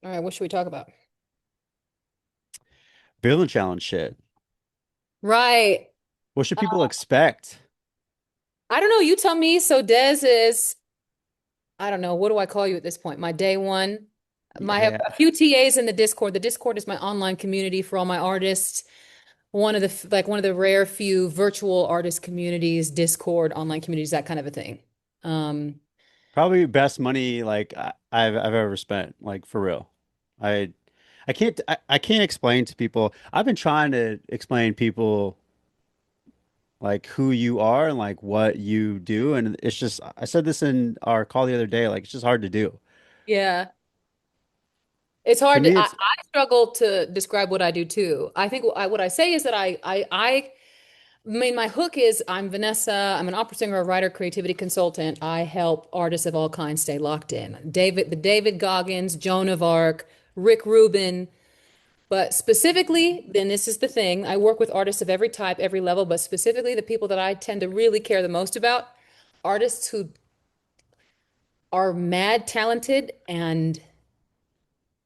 All right, what should we talk about? Villain challenge shit. Right. What should people expect? I don't know. You tell me. So Dez is, I don't know, what do I call you at this point? My day one. I have a Yeah. few TAs in the Discord. The Discord is my online community for all my artists. One of the one of the rare few virtual artist communities, Discord, online communities, that kind of a thing. Um, Probably best money like I've ever spent, like for real. I I can't explain to people. I've been trying to explain people like who you are and like what you do, and it's just I said this in our call the other day, like it's just hard to do. yeah. It's To hard me, to, it's I struggle to describe what I do too. I think what I say is that I mean, my hook is I'm Vanessa. I'm an opera singer, a writer, creativity consultant. I help artists of all kinds stay locked in. David Goggins, Joan of Arc, Rick Rubin. But specifically, then this is the thing. I work with artists of every type, every level, but specifically the people that I tend to really care the most about, artists who are mad talented and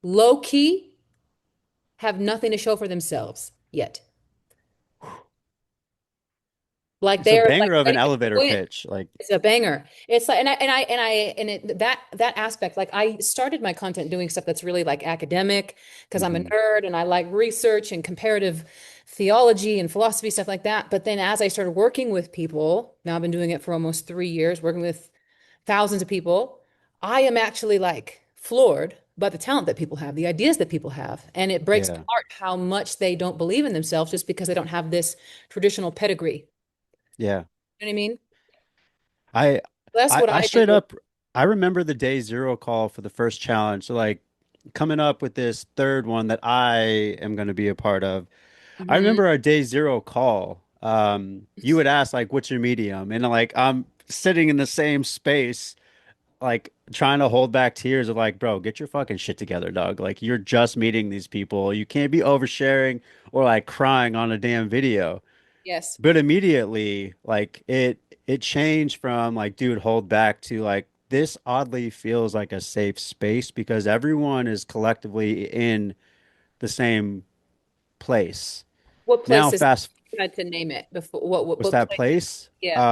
low key, have nothing to show for themselves yet. Like it's a they're like banger of an ready to elevator win. pitch. Like, It's a banger. It's like, that aspect, like I started my content doing stuff that's really like academic because I'm a mhm. nerd and I like research and comparative theology and philosophy, stuff like that. But then as I started working with people, now I've been doing it for almost 3 years, working with thousands of people, I am actually like floored by the talent that people have, the ideas that people have. And it breaks my Yeah, heart how much they don't believe in themselves just because they don't have this traditional pedigree. yeah. You know what I mean? I That's what I I straight do. up I remember the day zero call for the first challenge. So like coming up with this third one that I am going to be a part of. I Mhm. remember our day zero call. You would ask like, "What's your medium?" And like I'm sitting in the same space, like trying to hold back tears of like, "Bro, get your fucking shit together, dog. Like you're just meeting these people. You can't be oversharing or like crying on a damn video." Yes. But immediately, like it changed from like, dude, hold back to like this oddly feels like a safe space because everyone is collectively in the same place. What Now, place is fast, tried to name it before? what's What that place? place? Yeah.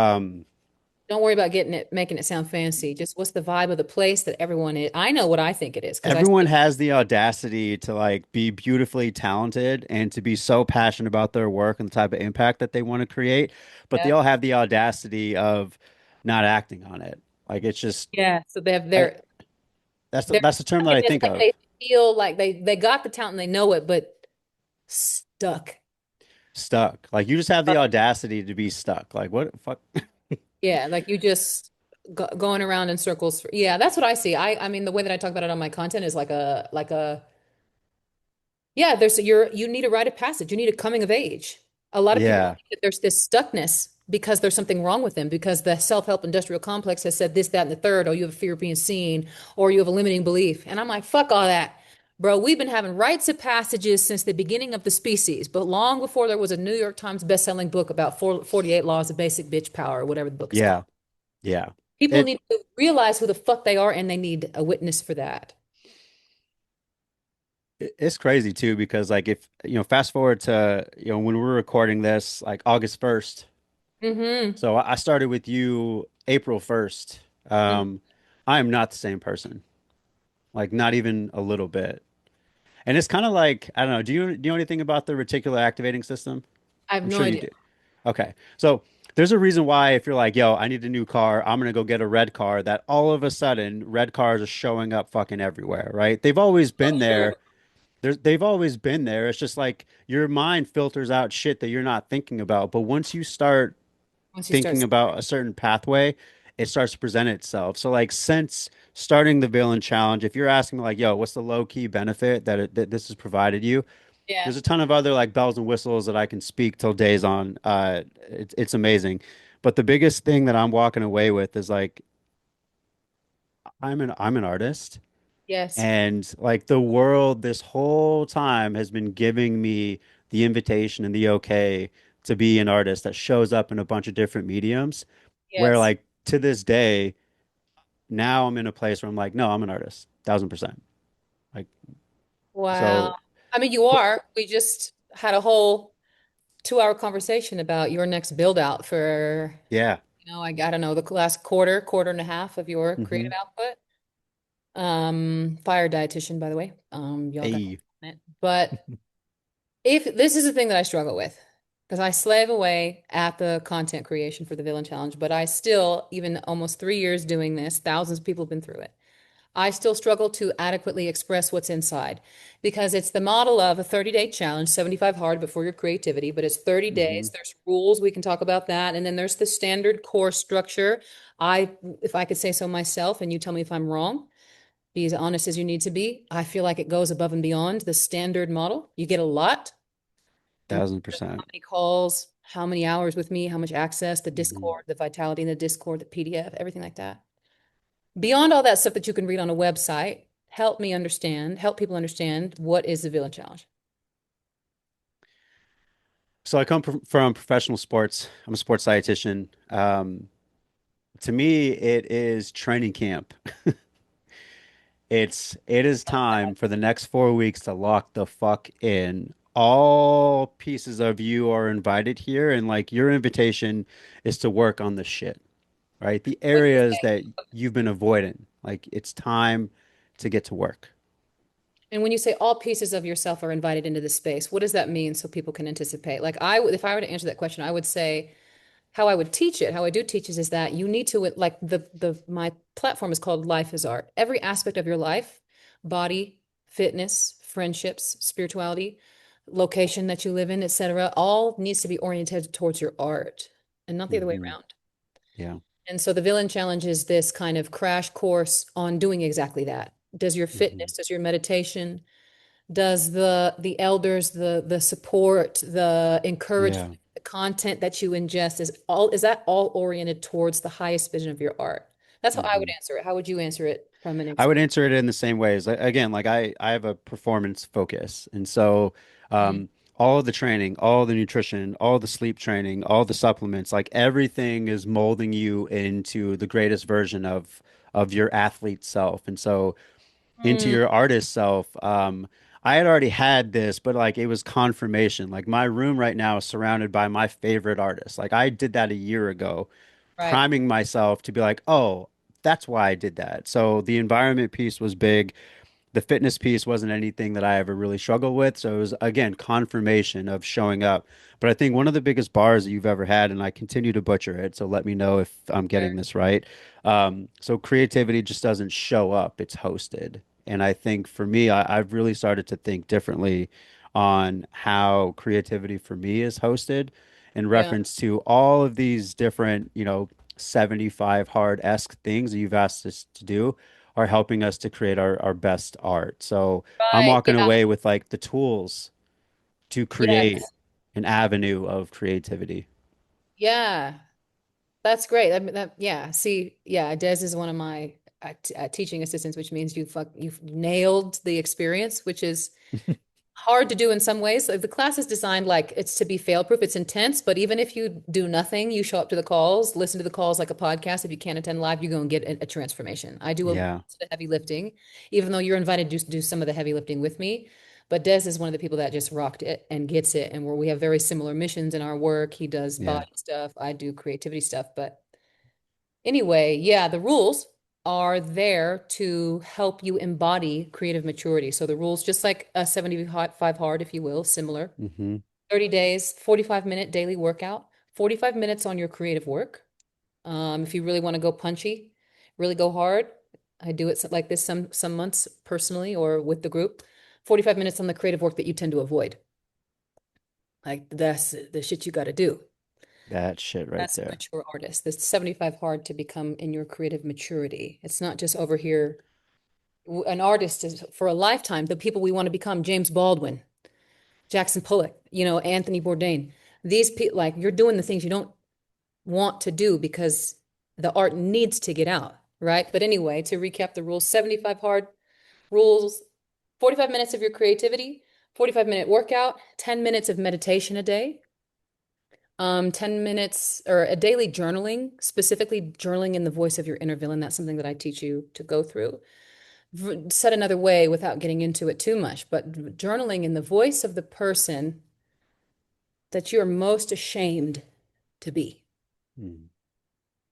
Don't worry about getting it, making it sound fancy. Just what's the vibe of the place that everyone is? I know what I think it is because I Everyone see. has the audacity to like be beautifully talented and to be so passionate about their work and the type of impact that they want to create, but they Yeah. all have the audacity of not acting on it. Like it's just Yeah. So they have I, their that's the term that I stuckness, think like of. they feel like they got the talent and they know it, but stuck. Stuck. Like you just have the audacity to be stuck. Like what the fuck? Yeah, like you just going around in circles. Yeah, that's what I see. I mean, the way that I talk about it on my content is yeah, you need a rite of passage. You need a coming of age. A lot of people Yeah. think that there's this stuckness because there's something wrong with them because the self-help industrial complex has said this, that, and the third, or you have a fear of being seen, or you have a limiting belief. And I'm like, fuck all that. Bro, we've been having rites of passages since the beginning of the species, but long before there was a New York Times best-selling book about 48 laws of basic bitch power, or whatever the book is called. Yeah. Yeah. People It need to realize who the fuck they are and they need a witness for that. it's crazy too because like if fast forward to when we're recording this like August 1st. Mm-hmm. So I started with you April 1st. Um I am not the same person. Like not even a little bit. And it's kind of like I don't know, do you know anything about the reticular activating system? I have I'm no sure you idea. do. Okay. So there's a reason why if you're like, yo, I need a new car, I'm gonna go get a red car, that all of a sudden red cars are showing up fucking everywhere, right? They've always Oh, been sure. there. They've always been there. It's just like your mind filters out shit that you're not thinking about. But once you start Once you start, thinking about a certain pathway, it starts to present itself. So like since starting the villain challenge, if you're asking me like, yo, what's the low key benefit that this has provided you? yeah. There's a ton of other like bells and whistles that I can speak till days on. It's amazing. But the biggest thing that I'm walking away with is like I'm an artist Yes. and like the world this whole time has been giving me the invitation and the okay to be an artist that shows up in a bunch of different mediums where Yes. like to this day now I'm in a place where I'm like, no, I'm an artist, 1000%. Like, Wow. so, I mean, you but are. We just had a whole 2 hour conversation about your next build out for, yeah. I don't know, the last quarter and a half of your Hmm. creative output. Fire dietitian, by the way. Y'all got Hey. it. But if this is the thing that I struggle with, because I slave away at the content creation for the Villain Challenge, but I still, even almost 3 years doing this, thousands of people have been through it. I still struggle to adequately express what's inside because it's the model of a 30-day challenge, 75 hard, but for your creativity, but it's 30 Hmm. days. There's rules, we can talk about that. And then there's the standard course structure. If I could say so myself, and you tell me if I'm wrong, be as honest as you need to be. I feel like it goes above and beyond the standard model. You get a lot in terms of how 1000%. many calls, how many hours with me, how much access, the Hmm. Discord, the vitality in the Discord, the PDF, everything like that. Beyond all that stuff that you can read on a website, help people understand what is the Villain Challenge. So I come from professional sports. I'm a sports dietitian. To me, it is training camp. It is time for the next 4 weeks to lock the fuck in. All pieces of you are invited here, and like your invitation is to work on the shit, right? The When you areas say, that you've been avoiding. Like it's time to get to work. and when you say all pieces of yourself are invited into this space, what does that mean so people can anticipate? Like if I were to answer that question, I would say how I would teach it, how I do teach is that you need to like my platform is called Life is Art. Every aspect of your life, body, fitness, friendships, spirituality, location that you live in, etc., all needs to be oriented towards your art and not the other way Hmm. around. Yeah. And so the Villain Challenge is this kind of crash course on doing exactly that. Does your Hmm. fitness, does your meditation, does the elders, the support, the Yeah. encouragement, the content that you ingest is that all oriented towards the highest vision of your art? That's how I would Hmm. answer it. How would you answer it from an I would experience? answer it in the same ways. Again, like I have a performance focus. And so Mm. all of the training, all the nutrition, all the sleep training, all the supplements, like everything is molding you into the greatest version of your athlete self. And so into Mm, your artist self. I had already had this, but like it was confirmation. Like my room right now is surrounded by my favorite artists. Like I did that a year ago, right. priming myself to be like, oh, that's why I did that. So the environment piece was big. The fitness piece wasn't anything that I ever really struggled with. So it was, again, confirmation of showing up. But I think one of the biggest bars that you've ever had, and I continue to butcher it, so let me know if I'm Sure. getting this right. So creativity just doesn't show up, it's hosted. And I think for me, I've really started to think differently on how creativity for me is hosted in Yeah. reference to all of these different, 75 hard-esque things that you've asked us to do are helping us to create our best art. So I'm Right. walking Yeah. away with like the tools to create Yes. an avenue of creativity. Yeah. That's great. Yeah. See, yeah, Des is one of my teaching assistants, which means you've nailed the experience, which is hard to do in some ways. Like the class is designed like it's to be fail proof. It's intense, but even if you do nothing, you show up to the calls, listen to the calls like a podcast. If you can't attend live, you go and get a transformation. I do a lot Yeah. of the heavy lifting, even though you're invited to do some of the heavy lifting with me. But Des is one of the people that just rocked it and gets it. And where we have very similar missions in our work. He does Yeah. body stuff, I do creativity stuff. But anyway, yeah, the rules are there to help you embody creative maturity. So the rules, just like a 75 hard, if you will, similar. Hmm. 30 days, 45-minute daily workout, 45 minutes on your creative work. If you really want to go punchy, really go hard, I do it like this some months personally or with the group. 45 minutes on the creative work that you tend to avoid. Like that's the shit you got to do. That shit right That's a there. mature artist. That's 75 hard to become in your creative maturity. It's not just over here. An artist is for a lifetime, the people we want to become, James Baldwin, Jackson Pollock, Anthony Bourdain. These people, like you're doing the things you don't want to do because the art needs to get out, right? But anyway, to recap the rules, 75 hard rules, 45 minutes of your creativity, 45-minute workout, 10 minutes of meditation a day, 10 minutes or a daily journaling, specifically journaling in the voice of your inner villain. That's something that I teach you to go through. said another way without getting into it too much, but journaling in the voice of the person that you're most ashamed to be. Mm.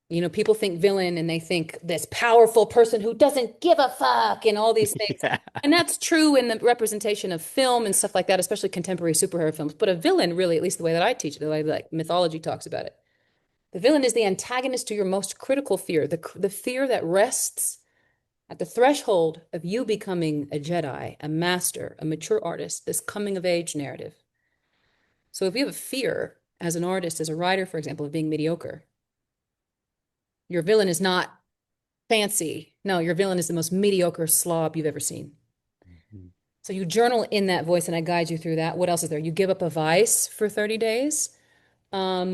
You know, people think villain and they think this powerful person who doesn't give a fuck and all these things. Yeah. And that's true in the representation of film and stuff like that, especially contemporary superhero films. But a villain, really, at least the way that I teach it, the way like mythology talks about it, the villain is the antagonist to your most critical fear, the fear that rests at the threshold of you becoming a Jedi, a master, a mature artist, this coming of age narrative. So if you have a fear as an artist, as a writer, for example, of being mediocre, your villain is not fancy. No, your villain is the most mediocre slob you've ever seen. Mhm. So you journal in that voice and I guide you through that. What else is there? You give up a vice for 30 days. Um,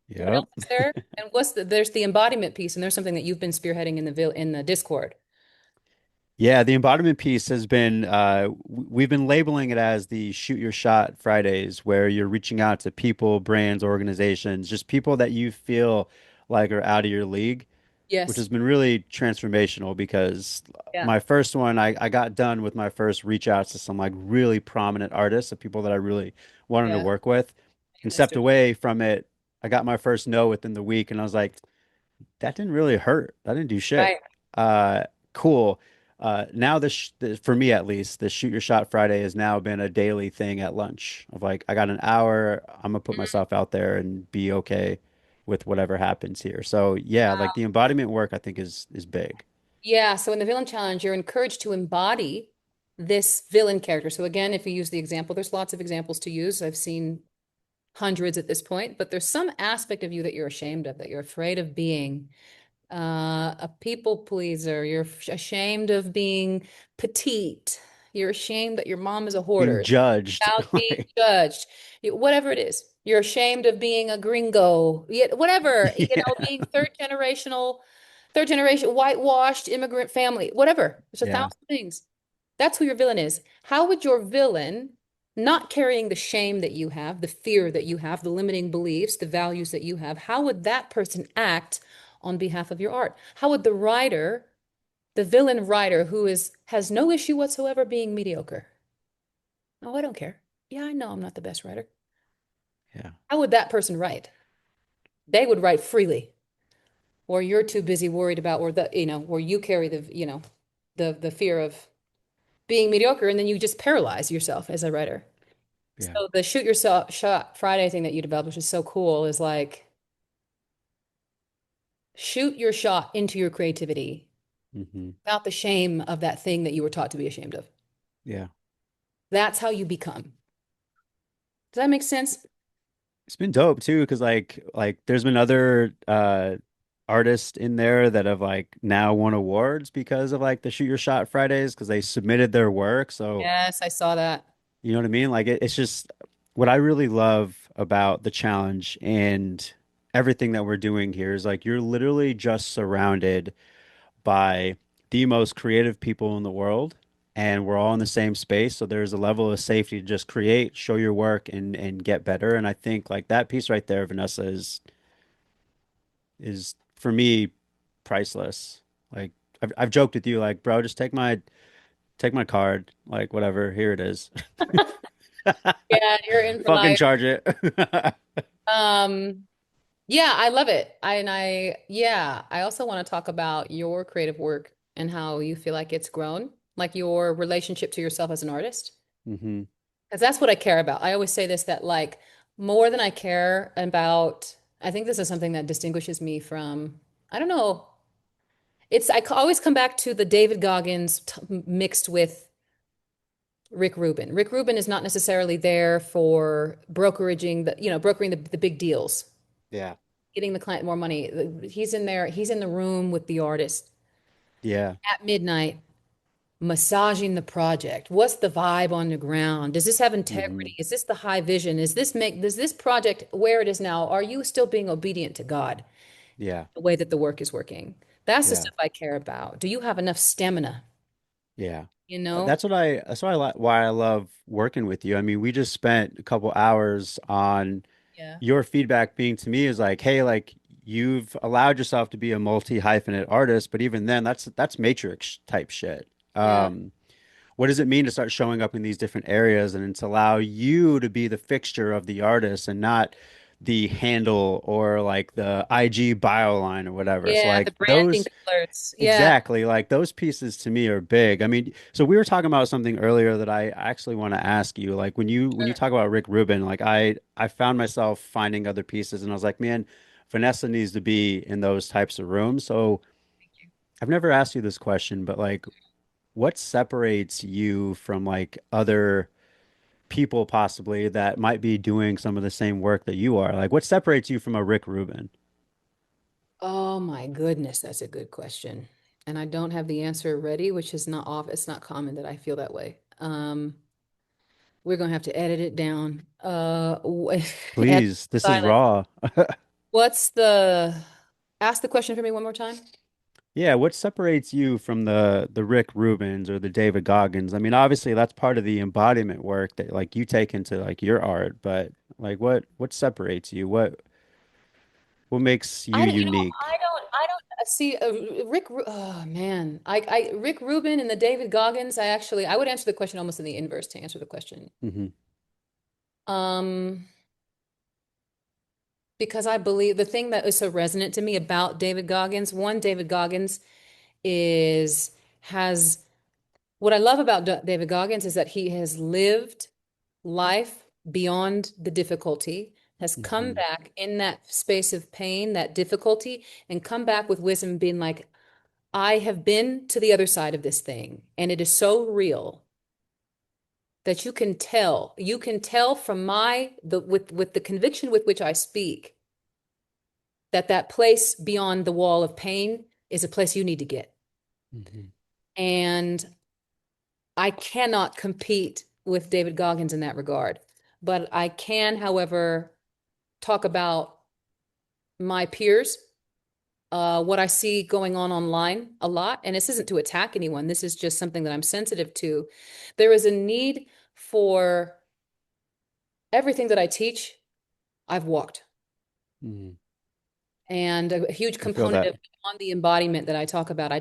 what Yep. else is there? And there's the embodiment piece, and there's something that you've been spearheading in the Discord. Yeah, the embodiment piece has been we've been labeling it as the shoot your shot Fridays, where you're reaching out to people, brands, organizations, just people that you feel like are out of your league, which Yes. has been really transformational because Yeah. my first one, I got done with my first reach outs to some like really prominent artists of people that I really wanted to Yeah. work with and That's stepped away from it. I got my first no within the week and I was like, that didn't really hurt. That didn't do shit. right. Uh, cool. Now for me at least, the shoot your shot Friday has now been a daily thing at lunch of like, I got an hour. I'm gonna put Mhm. myself out there and be okay with whatever happens here. So yeah, like the embodiment work I think is big. Yeah. So in the villain challenge, you're encouraged to embody this villain character. So again, if you use the example, there's lots of examples to use. I've seen hundreds at this point, but there's some aspect of you that you're ashamed of, that you're afraid of being. A people pleaser. You're ashamed of being petite. You're ashamed that your mom is a Being hoarder. judged. About being Like, judged. Whatever it is. You're ashamed of being a gringo. Whatever, yeah. being third generation whitewashed immigrant family, whatever. There's a Yeah. thousand things. That's who your villain is. How would your villain, not carrying the shame that you have, the fear that you have, the limiting beliefs, the values that you have, how would that person act on behalf of your art? How would the writer, the villain writer who has no issue whatsoever being mediocre? Oh, I don't care. Yeah, I know I'm not the best writer. Yeah. How would that person write? They would write freely, or you're too busy worried about, or where you carry the fear of being mediocre, and then you just paralyze yourself as a writer. Yeah. So the shoot yourself shot Friday thing that you developed, which is so cool, is like shoot your shot into your creativity Hmm. without the shame of that thing that you were taught to be ashamed of. Yeah. That's how you become. Does that make sense? It's been dope too, because there's been other artists in there that have like now won awards because of like the Shoot Your Shot Fridays because they submitted their work. So Yes, I saw that. you know what I mean? Like it's just what I really love about the challenge and everything that we're doing here is like you're literally just surrounded by the most creative people in the world. And we're all in the same space. So there's a level of safety to just create, show your work and get better. And I think like that piece right there, Vanessa, is for me priceless. Like I've joked with you, like, bro, just take my card, like whatever, here it is. Yeah, you're in for Fucking life. charge it. Um, yeah, I love it. Yeah, I also want to talk about your creative work and how you feel like it's grown, like your relationship to yourself as an artist. Hmm. Because that's what I care about. I always say this, that like more than I care about, I think this is something that distinguishes me from, I don't know, always come back to the David Goggins mixed with Rick Rubin. Rick Rubin is not necessarily there for brokering the big deals, Yeah. getting the client more money. He's in there, he's in the room with the artist Yeah. at midnight, massaging the project. What's the vibe on the ground? Does this have Hmm. integrity? Is this the high vision? Does this project where it is now, are you still being obedient to God, Yeah. the way that the work is working? That's the Yeah. stuff I care about. Do you have enough stamina? Yeah. You know? That's why I love working with you. I mean, we just spent a couple hours on Yeah. your feedback being to me is like, hey, like you've allowed yourself to be a multi-hyphenate artist, but even then that's matrix type shit. Yeah. What does it mean to start showing up in these different areas and to allow you to be the fixture of the artist and not the handle or like the IG bio line or whatever. So Yeah, the like branding those colors. Yeah. exactly like those pieces to me are big. I mean, so we were talking about something earlier that I actually want to ask you. Like when you Sure. talk about Rick Rubin, like I found myself finding other pieces and I was like, man, Vanessa needs to be in those types of rooms. So I've never asked you this question, but like what separates you from like other people possibly that might be doing some of the same work that you are? Like what separates you from a Rick Rubin? Oh my goodness, that's a good question. And I don't have the answer ready, which is not off. It's not common that I feel that way. We're gonna have to edit it down. Edit Please, this is silent. raw. What's the, ask the question for me one more time. Yeah, what separates you from the Rick Rubins or the David Goggins? I mean, obviously that's part of the embodiment work that like you take into like your art, but like what separates you? What makes you I don't, unique? I don't see oh man, Rick Rubin and the David Goggins. I would answer the question almost in the inverse to answer the question. Hmm. Um, because I believe the thing that is so resonant to me about David Goggins, one, David Goggins is has what I love about David Goggins is that he has lived life beyond the difficulty, has come Hmm. back in that space of pain, that difficulty, and come back with wisdom, being like, I have been to the other side of this thing, and it is so real that you can tell from with the conviction with which I speak that that place beyond the wall of pain is a place you need to get. Hmm. And I cannot compete with David Goggins in that regard. But I can, however, talk about my peers, what I see going on online a lot. And this isn't to attack anyone, this is just something that I'm sensitive to. There is a need for everything that I teach, I've walked. Hmm. And a huge I feel component that. of on the embodiment that I talk about,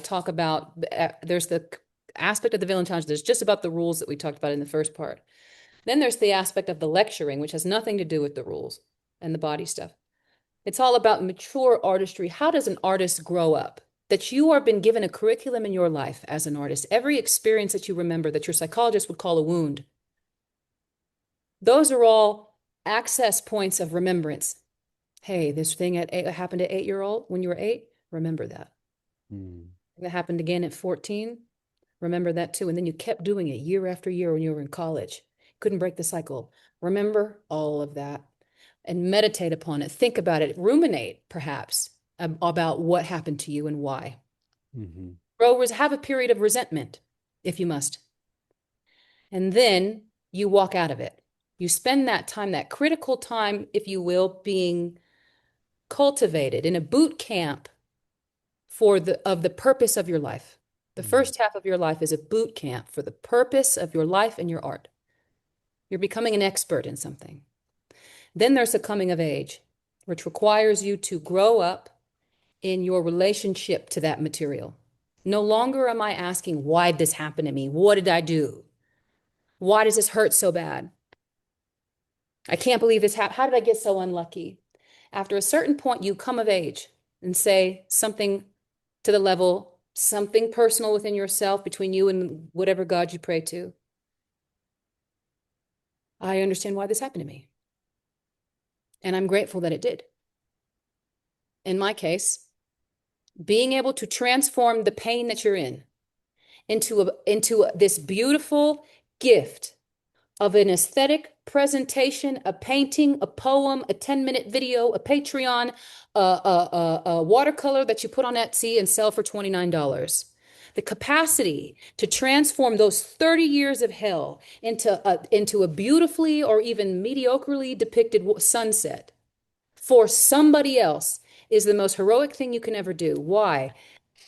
there's the aspect of the villain challenge. There's just about the rules that we talked about in the first part. Then there's the aspect of the lecturing, which has nothing to do with the rules and the body stuff. It's all about mature artistry. How does an artist grow up? That you are been given a curriculum in your life as an artist, every experience that you remember that your psychologist would call a wound, those are all access points of remembrance. Hey, this thing happened at 8 year old when you were 8, remember that. Mm. That happened again at 14, remember that too. And then you kept doing it year after year when you were in college. Couldn't break the cycle. Remember all of that and meditate upon it. Think about it. Ruminate, perhaps, about what happened to you and why. Hmm. Have a period of resentment, if you must. And then you walk out of it. You spend that time, that critical time, if you will, being cultivated in a boot camp for the purpose of your life. The Hmm. first half of your life is a boot camp for the purpose of your life and your art. You're becoming an expert in something. Then there's the coming of age, which requires you to grow up in your relationship to that material. No longer am I asking, why did this happen to me? What did I do? Why does this hurt so bad? I can't believe this happened. How did I get so unlucky? After a certain point, you come of age and say something to the level, something personal within yourself, between you and whatever God you pray to. I understand why this happened to me. And I'm grateful that it did. In my case, being able to transform the pain that you're in into this beautiful gift of an aesthetic presentation, a painting, a poem, a 10-minute video, a Patreon, a watercolor that you put on Etsy and sell for $29. The capacity to transform those 30 years of hell into a beautifully or even mediocrely depicted sunset for somebody else is the most heroic thing you can ever do. Why?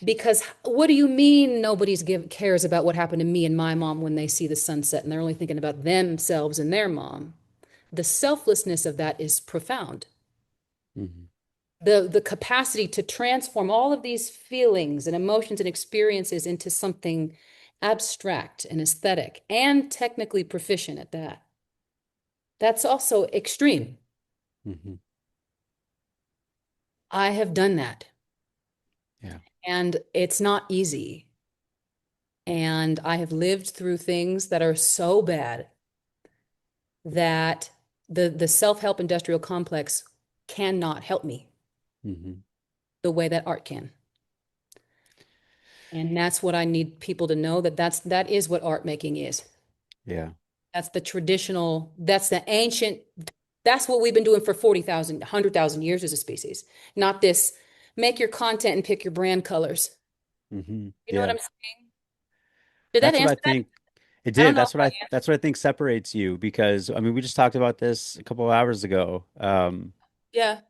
Because what do you mean cares about what happened to me and my mom when they see the sunset and they're only thinking about themselves and their mom? The selflessness of that is profound. Hmm. The capacity to transform all of these feelings and emotions and experiences into something abstract and aesthetic and technically proficient at that. That's also extreme. Hmm. I have done that, Yeah. and it's not easy. And I have lived through things that are so bad that the self-help industrial complex cannot help me Hmm. the way that art can. And that's what I need people to know, that is what art making is. Yeah. That's the traditional, that's the ancient, that's what we've been doing for 40,000, 100,000 years as a species. Not this make your content and pick your brand colors. Hmm. You know what Yeah. I'm saying? Did that That's what I answer that? think it I don't did. know if I That's answered. what I think separates you because I mean we just talked about this a couple of hours ago. Yeah.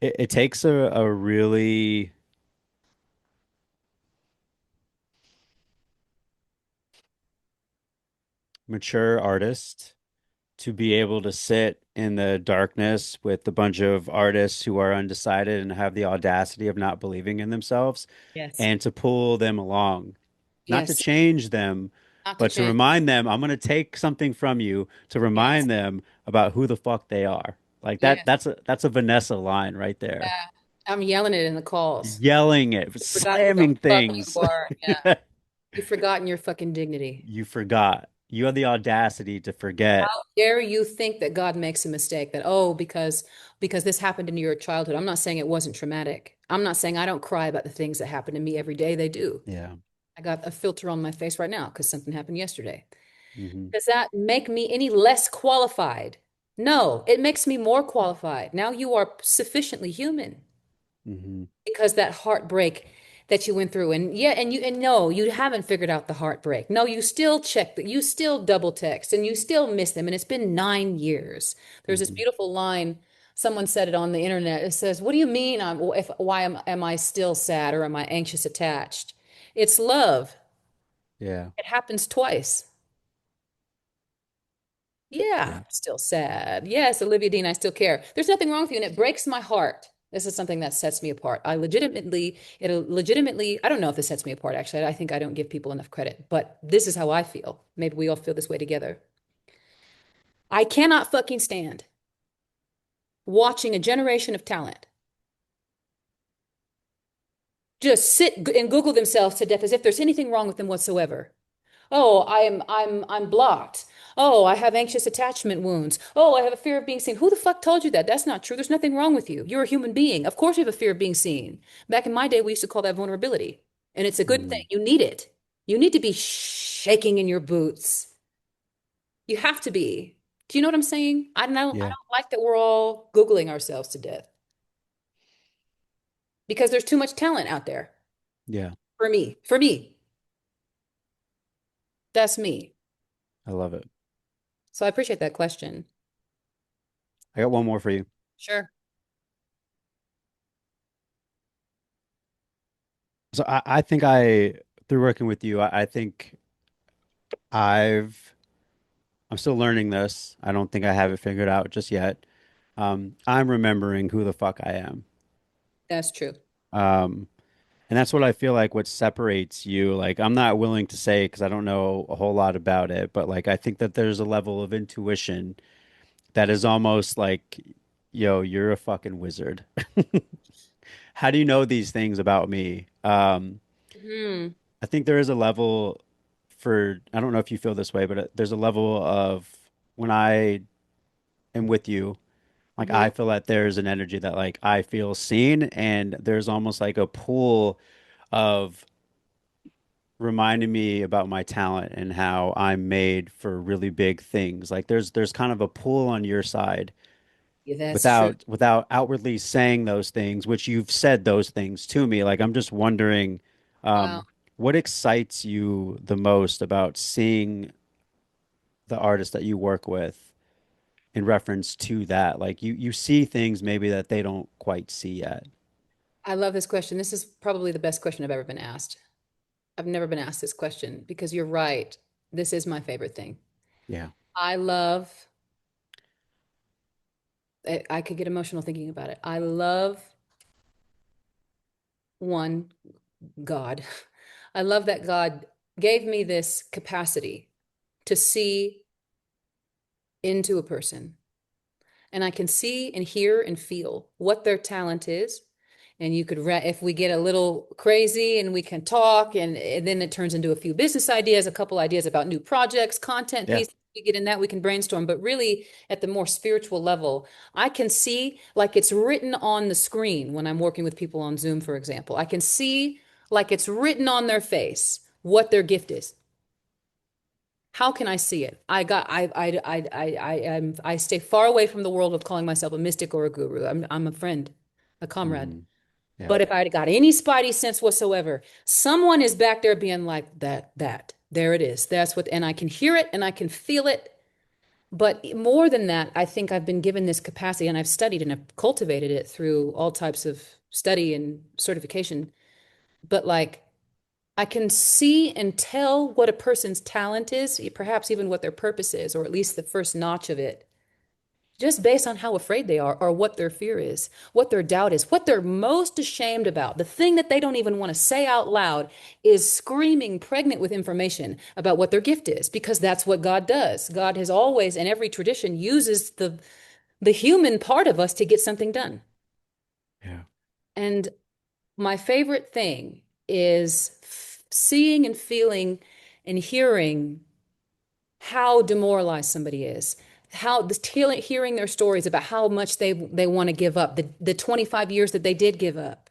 It takes a really mature artist to be able to sit in the darkness with a bunch of artists who are undecided and have the audacity of not believing in themselves Yes. and to pull them along, not to Yes. change them, Not to but to change. remind them, I'm going to take something from you to Yes. remind them about who the fuck they are. Like Yes. that's a Vanessa line right there. Yeah. I'm yelling it in the calls. Yelling it, You've forgotten who the slamming fuck you things. are. Yeah. You've forgotten your fucking dignity. You forgot. You have the audacity to forget. How dare you think that God makes a mistake that, oh, because this happened in your childhood. I'm not saying it wasn't traumatic. I'm not saying I don't cry about the things that happen to me every day. They do. Yeah. I got a filter on my face right now because something happened yesterday. Hmm. Does that make me any less qualified? No, it makes me more qualified. Now you are sufficiently human Hmm. because that heartbreak that you went through, and yeah, and no, you haven't figured out the heartbreak. No, you still check that, you still double text, and you still miss them, and it's been 9 years. There's this Hmm. beautiful line. Someone said it on the internet. It says, "What do you mean? Why am I still sad or am I anxious attached? It's love. Yeah. It happens twice." Yeah, Yeah. I'm still sad. Yes, Olivia Dean, I still care. There's nothing wrong with you, and it breaks my heart. This is something that sets me apart. I don't know if this sets me apart, actually. I think I don't give people enough credit, but this is how I feel. Maybe we all feel this way together. I cannot fucking stand watching a generation of talent just sit and Google themselves to death as if there's anything wrong with them whatsoever. Oh, I'm blocked. Oh, I have anxious attachment wounds. Oh, I have a fear of being seen. Who the fuck told you that? That's not true. There's nothing wrong with you. You're a human being. Of course you have a fear of being seen. Back in my day, we used to call that vulnerability. And it's a good thing. Mm. You need it. You need to be shaking in your boots. You have to be. Do you know what I'm saying? I Yeah. don't like that we're all Googling ourselves to death because there's too much talent out there Yeah. for me. For me. That's me. I love it. So I appreciate that question. I got one more for you. Sure. So I think through working with you, I think I've, I'm still learning this. I don't think I have it figured out just yet. I'm remembering who the fuck I am. That's true. Um, and that's what I feel like what separates you. Like, I'm not willing to say because I don't know a whole lot about it, but like, I think that there's a level of intuition that is almost like, yo, you're a fucking wizard. How do you know these things about me? Hmm. I think there is a level for, I don't know if you feel this way, but there's a level of when I am with you, like Hmm. I feel that there's an energy that like I feel seen and there's almost like a pull of reminding me about my talent and how I'm made for really big things. Like there's kind of a pull on your side Yeah, that's true. without outwardly saying those things, which you've said those things to me. Like I'm just wondering, Wow. what excites you the most about seeing the artists that you work with in reference to that? Like you see things maybe that they don't quite see yet. I love this question. This is probably the best question I've ever been asked. I've never been asked this question because you're right. This is my favorite thing. Yeah. I love, I could get emotional thinking about it. I love one, God. I love that God. gave me this capacity to see into a person. And I can see and hear and feel what their talent is. And you could, if we get a little crazy and we can talk, and then it turns into a few business ideas, a couple ideas about new projects, content Yeah. pieces. We get in that, we can brainstorm. But really, at the more spiritual level, I can see like it's written on the screen when I'm working with people on Zoom, for example. I can see like it's written on their face what their gift is. How can I see it? I stay far away from the world of calling myself a mystic or a guru. I'm a friend, a comrade. Mm, yeah. But if I got any spidey sense whatsoever, someone is back there being like, there it is. That's what, and I can hear it and I can feel it. But more than that, I think I've been given this capacity and I've studied and I've cultivated it through all types of study and certification. But like, I can see and tell what a person's talent is, perhaps even what their purpose is, or at least the first notch of it, just based on how afraid they are, or what their fear is, what their doubt is, what they're most ashamed about. The thing that they don't even want to say out loud is screaming, pregnant with information about what their gift is, because that's what God does. God has always, in every tradition, uses the human part of us to get something done. Yeah. And my favorite thing is seeing and feeling and hearing how demoralized somebody is, how this hearing their stories about how much they want to give up, the 25 years that they did give up,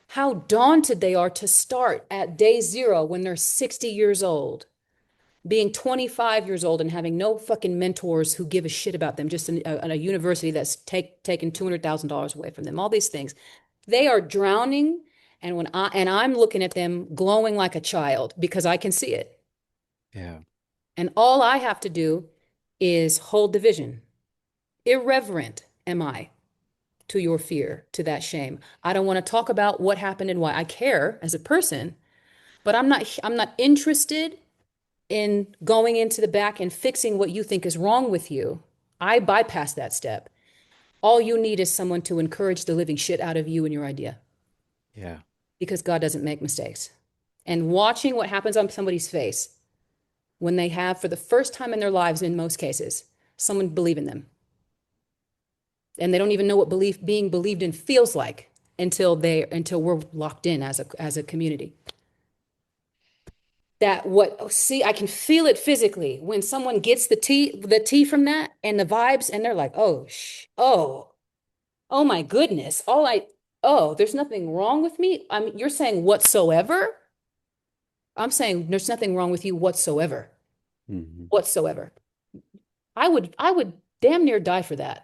how daunted they are to start at day zero when they're 60 years old, being 25 years old and having no fucking mentors who give a shit about them, just in a university that's taken $200,000 away from them, all these things. They are drowning. And I'm looking at them glowing like a child because I can see it. Yeah. And all I have to do is hold the vision. Irreverent am I to your fear, to that shame. I don't want to talk about what happened and why. I care as a person, but I'm not interested in going into the back and fixing what you think is wrong with you. I bypass that step. All you need is someone to encourage the living shit out of you and your idea Yeah. because God doesn't make mistakes. And watching what happens on somebody's face when they have, for the first time in their lives, in most cases, someone believe in them. And they don't even know what belief being believed in feels like until we're locked in as a community. That what see, I can feel it physically when someone gets the tea from that and the vibes, and they're like, oh my goodness. There's nothing wrong with me. You're saying whatsoever? I'm saying there's nothing wrong with you whatsoever. Hmm. Whatsoever. I would damn near die for that.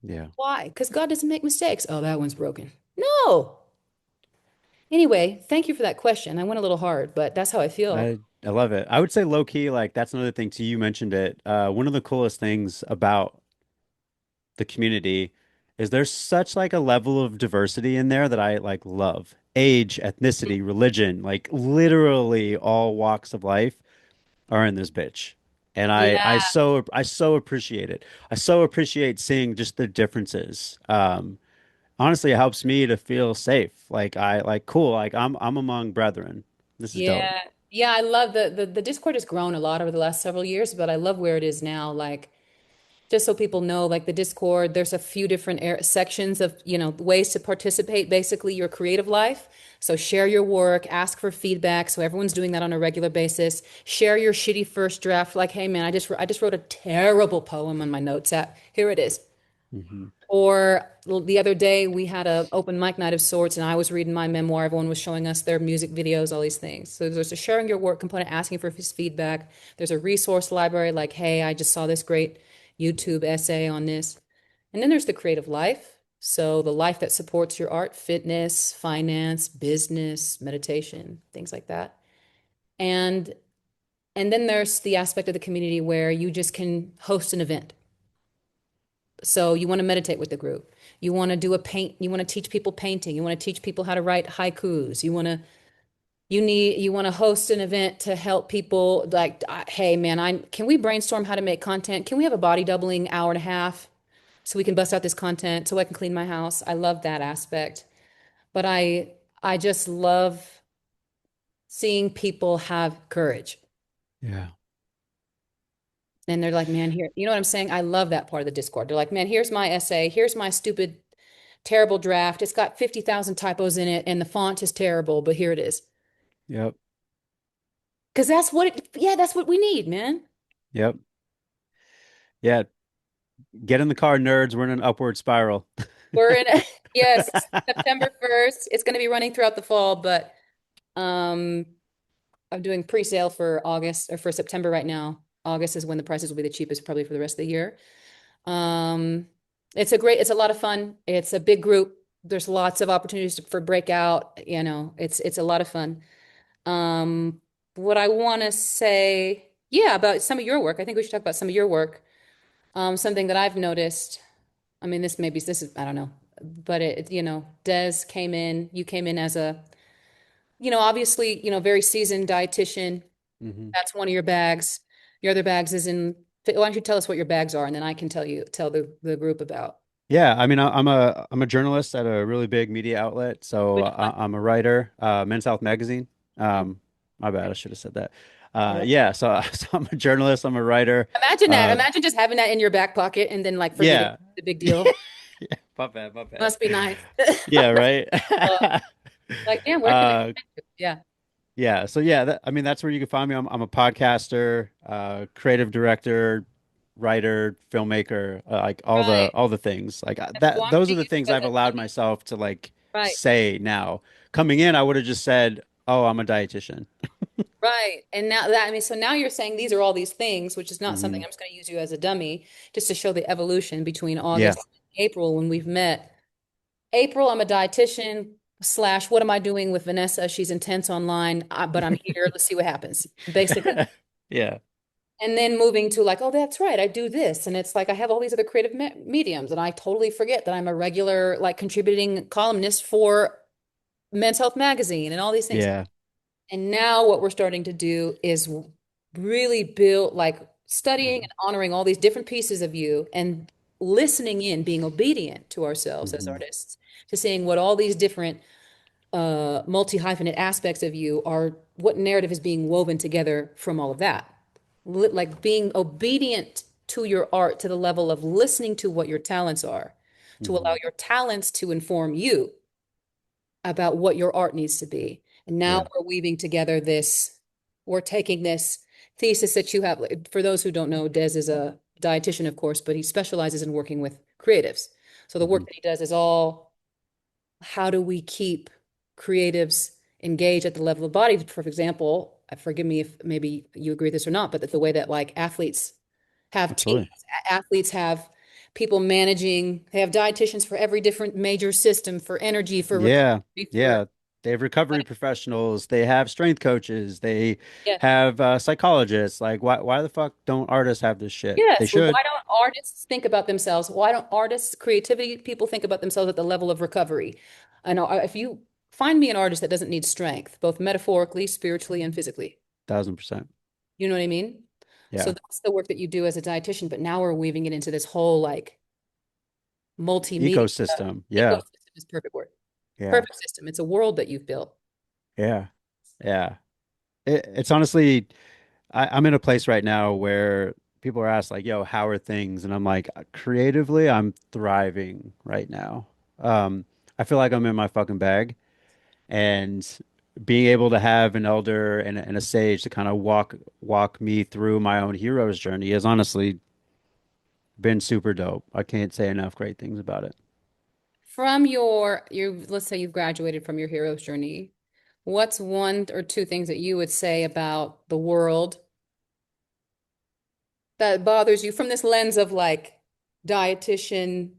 Yeah. Why? Because God doesn't make mistakes. Oh, that one's broken. No. Anyway, thank you for that question. I went a little hard, but that's how I feel. I love it. I would say low key, like that's another thing too. You mentioned it. One of the coolest things about the community is there's such like a level of diversity in there that I like love. Age, ethnicity, religion, like literally all walks of life are in this bitch. And Yeah. I so appreciate it. I so appreciate seeing just the differences. Honestly, it helps me to feel safe. Like I like cool, like I'm among brethren. This is dope. Yeah. Yeah, I love the Discord has grown a lot over the last several years, but I love where it is now. Like, just so people know, like the Discord, there's a few different sections of, ways to participate, basically your creative life. So share your work, ask for feedback. So everyone's doing that on a regular basis. Share your shitty first draft. Like, hey man, I just wrote a terrible poem on my notes app. Here it is. Hmm. Or the other day we had a open mic night of sorts, and I was reading my memoir. Everyone was showing us their music videos, all these things. So there's a sharing your work component, asking for his feedback. There's a resource library, like, hey, I just saw this great YouTube essay on this. And then there's the creative life. So the life that supports your art, fitness, finance, business, meditation, things like that. And and then there's the aspect of the community where you just can host an event. So you want to meditate with the group. You want to do you want to teach people painting. You want to teach people how to write haikus. You want to host an event to help people like, hey man, can we brainstorm how to make content? Can we have a body doubling hour and a half so we can bust out this content so I can clean my house? I love that aspect. But I just love seeing people have courage. Yeah. And they're like, man, here, you know what I'm saying? I love that part of the Discord. They're like, man, here's my essay. Here's my stupid, terrible draft. It's got 50,000 typos in it and the font is terrible, but here it is. Yep. Because yeah, that's what we need, man. Yep. Yeah. Get in the car, nerds. We're in an upward spiral. We're in, yes, September 1st. It's going to be running throughout the fall, but um, I'm doing pre-sale for August or for September right now. August is when the prices will be the cheapest, probably for the rest of the year. Um, it's a lot of fun. It's a big group. There's lots of opportunities for breakout. It's a lot of fun. Um, what I want to say, yeah, about some of your work. I think we should talk about some of your work. Something that I've noticed. I mean, this is, I don't know, but Des came in. You came in as a, obviously, very seasoned dietitian. Hmm. That's one of your bags. Your other bags is in. Why don't you tell us what your bags are, and then I can tell the group about. Yeah, I mean, I'm a journalist at a really big media outlet, so Which one? I'm a writer, Men's Health magazine. Mm, My bad, I should have said that. I love Yeah, so, so I'm a journalist, I'm a writer. Imagine that. Uh, Imagine just having that in your back pocket and then like forgetting yeah, the big deal. yeah, my bad, my bad. Must be nice. Yeah, right. Uh, like, damn, where can I Uh, find you? Yeah. yeah, so yeah, I mean, that's where you can find me. I'm a podcaster, creative director, writer, filmmaker, like Right. all the things. Like So that I'm those are seeing the you things as I've a allowed dummy. myself to like Right. say now. Coming in, I would have just said, "Oh, I'm a dietitian." Right. And now that, I mean, so now you're saying these are all these things, which is not something Hmm. I'm just going to use you as a dummy, just to show the evolution between Yeah. August and April when we've met. April, I'm a dietitian slash, what am I doing with Vanessa? She's intense online, but I'm here. Let's see what happens. Basically. Yeah. And then moving to like, oh, that's right, I do this. And it's like I have all these other creative mediums, and I totally forget that I'm a regular, like, contributing columnist for Men's Health Magazine and all these things. Yeah. And now what we're starting to do is really build, like, studying Hmm. and honoring all these different pieces of you and listening in, being obedient to ourselves as Hmm. artists, to seeing what all these different multi-hyphenate aspects of you are, what narrative is being woven together from all of that. Like being obedient to your art to the level of listening to what your talents are, to allow Hmm. your talents to inform you about what your art needs to be. And now Yeah. we're weaving together we're taking this thesis that you have. For those who don't know, Des is a dietitian, of course, but he specializes in working with creatives. So the Hmm. work that he does is all, how do we keep creatives engaged at the level of body? For example, forgive me if maybe you agree with this or not, but that the way that like athletes have teams, Absolutely. athletes have people managing, they have dietitians for every different major system, for energy, for Yeah. recovery, for Yeah. They have recovery professionals. They have strength coaches. They yeah. have psychologists. Like, why the fuck don't artists have this shit? They Yes. Well, should. why don't artists think about themselves? Why don't artists, creativity people think about themselves at the level of recovery? And if you find me an artist that doesn't need strength, both metaphorically, spiritually, and physically, 1000%. you know what I mean? So Yeah. that's the work that you do as a dietitian, but now we're weaving it into this whole like multimedia Ecosystem. Yeah. ecosystem is perfect word. Yeah. Perfect system. It's a world that you've built. Yeah. Yeah. It's honestly, I'm in a place right now where people are asked, like, yo, how are things? And I'm like, creatively, I'm thriving right now. I feel like I'm in my fucking bag. And being able to have an elder and a sage to kind of walk me through my own hero's journey has honestly been super dope. I can't say enough great things about it. From let's say you've graduated from your hero's journey, what's one or two things that you would say about the world that bothers you from this lens of like dietitian,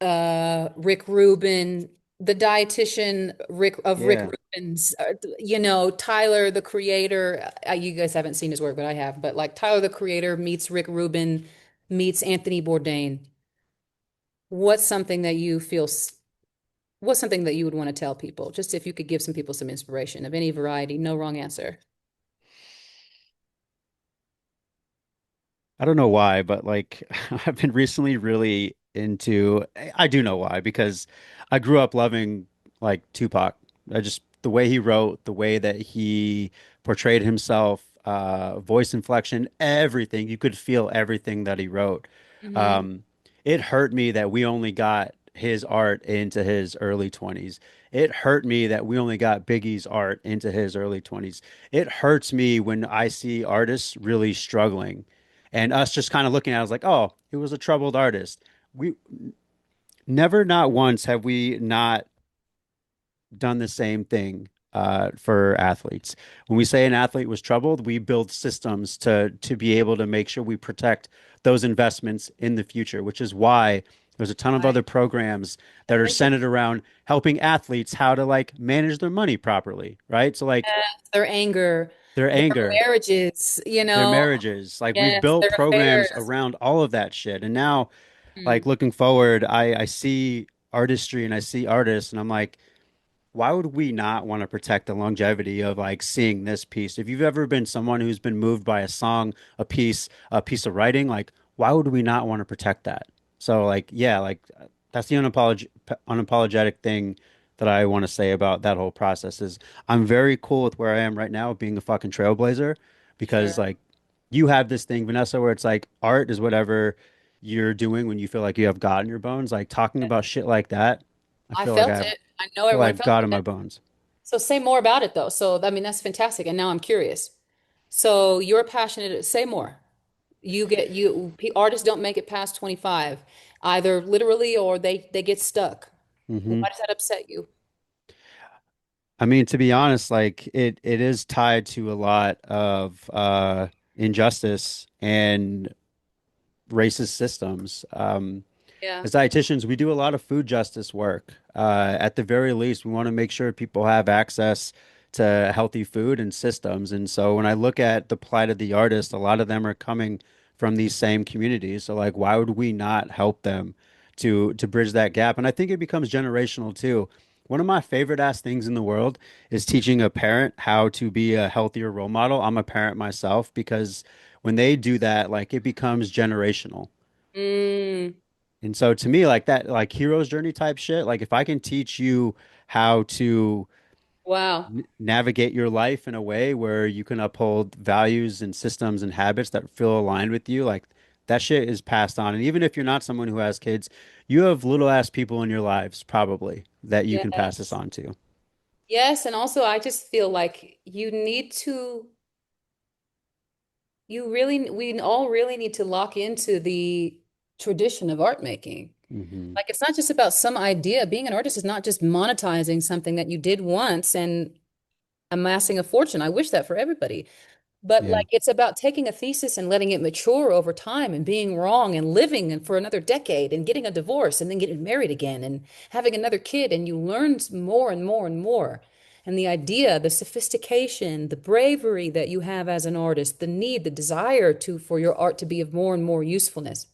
Rick Rubin, the dietitian Rick Yeah. Rubin's, Tyler the creator. You guys haven't seen his work, but I have. But like Tyler the creator meets Rick Rubin meets Anthony Bourdain. What's something that you feel? What's something that you would want to tell people? Just if you could give some people some inspiration of any variety, no wrong answer. I don't know why, but like I've been recently really into, I do know why, because I grew up loving like Tupac. I just the way he wrote, the way that he portrayed himself, voice inflection, everything. You could feel everything that he wrote. Hmm. Um, it hurt me that we only got his art into his early 20s. It hurt me that we only got Biggie's art into his early 20s. It hurts me when I see artists really struggling and us just kind of looking at it as like, oh, it was a troubled artist. We never, not once have we not done the same thing for athletes. When we say an athlete was troubled, we build systems to be able to make sure we protect those investments in the future, which is why there's a ton of other Right. programs that And are linking centered around helping athletes how to like manage their money properly, right? So like their anger, their their anger, marriages, their marriages, like we've yes, built their programs affairs. around all of that shit. And now like Mm. looking forward, I see artistry and I see artists and I'm like, why would we not want to protect the longevity of like seeing this piece? If you've ever been someone who's been moved by a song, a piece of writing, like why would we not want to protect that? So like yeah, like that's the unapologetic thing that I want to say about that whole process is I'm very cool with where I am right now being a fucking trailblazer because Sure. like you have this thing, Vanessa, where it's like art is whatever you're doing when you feel like you have God in your bones. Like talking about shit like that, I I feel like felt it. I know feel everyone like felt God in my it. bones. So say more about it though. So I mean that's fantastic. And now I'm curious. So you're passionate. Say more. Artists don't make it past 25, either literally or they get stuck. Hmm. Why does that upset you? I mean, to be honest, like it is tied to a lot of injustice and racist systems. Yeah. As dietitians, we do a lot of food justice work. At the very least, we want to make sure people have access to healthy food and systems. And so when I look at the plight of the artist, a lot of them are coming from these same communities. So like, why would we not help them to bridge that gap? And I think it becomes generational too. One of my favorite ass things in the world is teaching a parent how to be a healthier role model. I'm a parent myself because when they do that, like it becomes generational. Mm, And so to me, like that, like hero's journey type shit, like if I can teach you how to wow. navigate your life in a way where you can uphold values and systems and habits that feel aligned with you, like that shit is passed on. And even if you're not someone who has kids, you have little ass people in your lives probably that you can pass this Yes. on to. Yes, and also I just feel like we all really need to lock into the tradition of art making. Hmm. Like it's not just about some idea. Being an artist is not just monetizing something that you did once and amassing a fortune. I wish that for everybody. But Yeah. like it's about taking a thesis and letting it mature over time and being wrong and living and for another decade and getting a divorce and then getting married again and having another kid and you learn more and more and more. And the idea, the sophistication, the bravery that you have as an artist, the need, the desire to for your art to be of more and more usefulness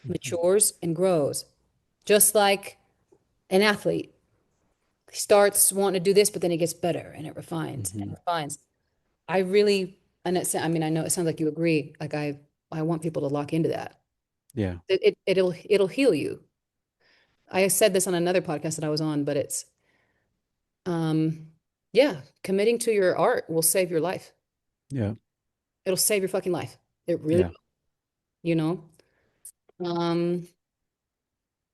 Hmm. matures and grows. Just like an athlete. He starts wanting to do this, but then he gets better and it refines and Hmm. refines. I really, and I mean, I know it sounds like you agree. Like I want people to lock into that. Yeah. It'll heal you. I said this on another podcast that I was on, but it's, um, yeah, committing to your art will save your life. Yeah. It'll save your fucking life. It really Yeah. will, you know? Um,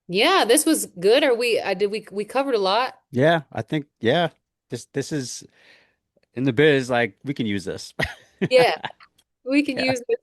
yeah, this was good. We covered a lot. Yeah. I think, yeah, this is in the biz, like we can use this. Yeah, we can Yeah. use this.